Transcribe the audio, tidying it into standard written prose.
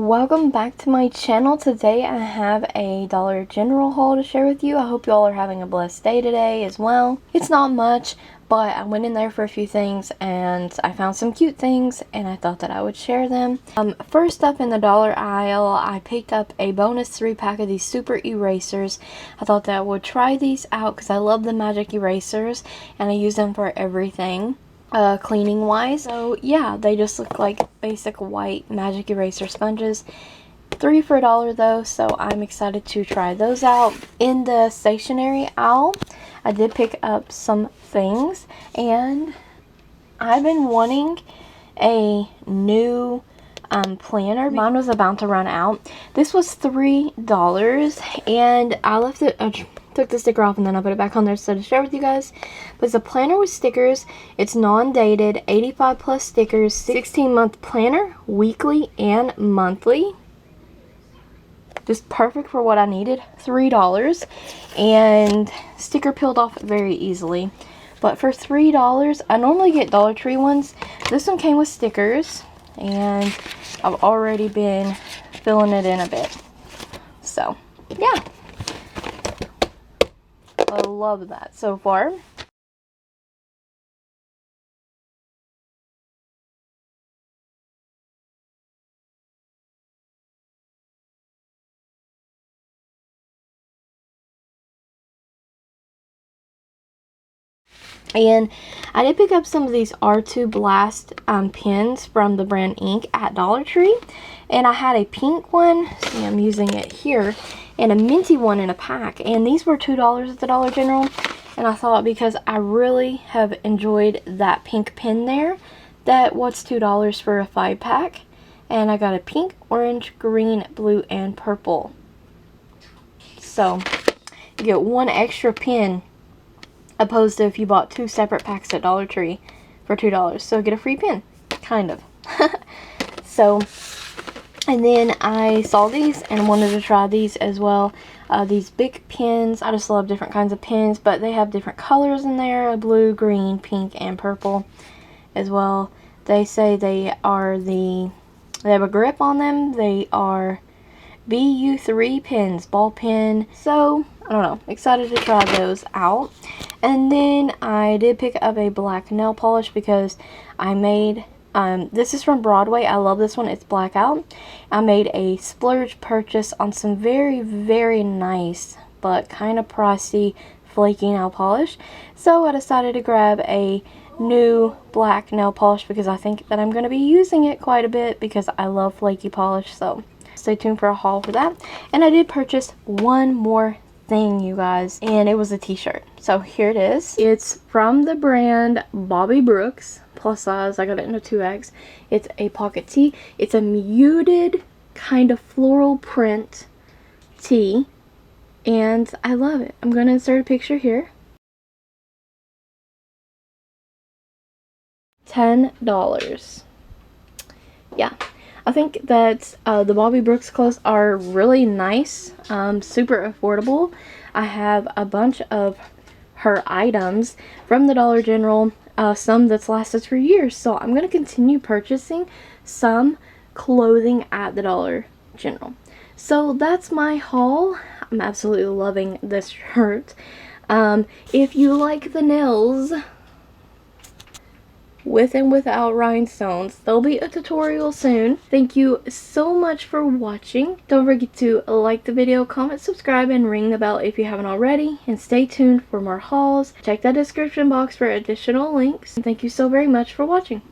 Welcome back to my channel. Today I have a Dollar General haul to share with you. I hope you all are having a blessed day today as well. It's not much, but I went in there for a few things and I found some cute things and I thought that I would share them. First up in the dollar aisle, I picked up a bonus 3-pack of these super erasers. I thought that I would try these out because I love the magic erasers and I use them for everything. Cleaning wise. So yeah, they just look like basic white magic eraser sponges. 3 for $1 though, so I'm excited to try those out. In the stationery aisle, I did pick up some things and I've been wanting a new planner. Mine was about to run out. This was $3 and I left it, took the sticker off and then I put it back on there so to share with you guys. But it's a planner with stickers. It's non-dated, 85 plus stickers, 16-month planner, weekly and monthly. Just perfect for what I needed. $3 and sticker peeled off very easily. But for $3, I normally get DollarTree ones. This one came with stickers and I've already been filling it in a bit. So yeah, I love that so far. And I did pick up some of these R2 Blast pens from the brand Ink at Dollar Tree. And I had a pink one, see I'm using it here, and a minty one in a pack. And these were $2 at the Dollar General. And I thought because I really have enjoyed that pink pen there, that what's $2 for a 5-pack. And I got a pink, orange, green, blue, and purple. So you get one extra pen opposed to if you bought 2 separate packs at Dollar Tree for $2. So get a free pen, kind of. So, and then I saw these and wanted to try these as well. These big pens, I just love different kinds of pens, but they have different colors in there, blue, green, pink, and purple as well. They say they have a grip on them. They are BU3 pens, ball pen. So, I don't know, excited to try those out. And then I did pick up a black nail polish because I made, this is from Broadway. I love this one. It's blackout. I made a splurge purchase on some very, very nice but kind of pricey flaky nail polish. So I decided to grab a new black nail polish because I think that I'm going to be using it quite a bit because I love flaky polish. So stay tuned for a haul for that. And I did purchase one more thing, you guys, and it was a t-shirt. So here it is. It's from the brand Bobby Brooks, plus size. I got it in a 2X. It's a pocket tee. It's a muted kind of floral print tee and I love it. I'm going to insert a picture here. $10. Yeah, I think that the Bobby Brooks clothes are really nice, super affordable. I have a bunch of her items from the Dollar General, some that's lasted for years. So I'm going to continue purchasing some clothing at the Dollar General. So that's my haul. I'm absolutely loving this shirt. If you like the nails with and without rhinestones, there'll be a tutorial soon. Thank you so much for watching. Don't forget to like the video, comment, subscribe, and ring the bell if you haven't already. And stay tuned for more hauls. Check that description box for additional links. And thank you so very much for watching.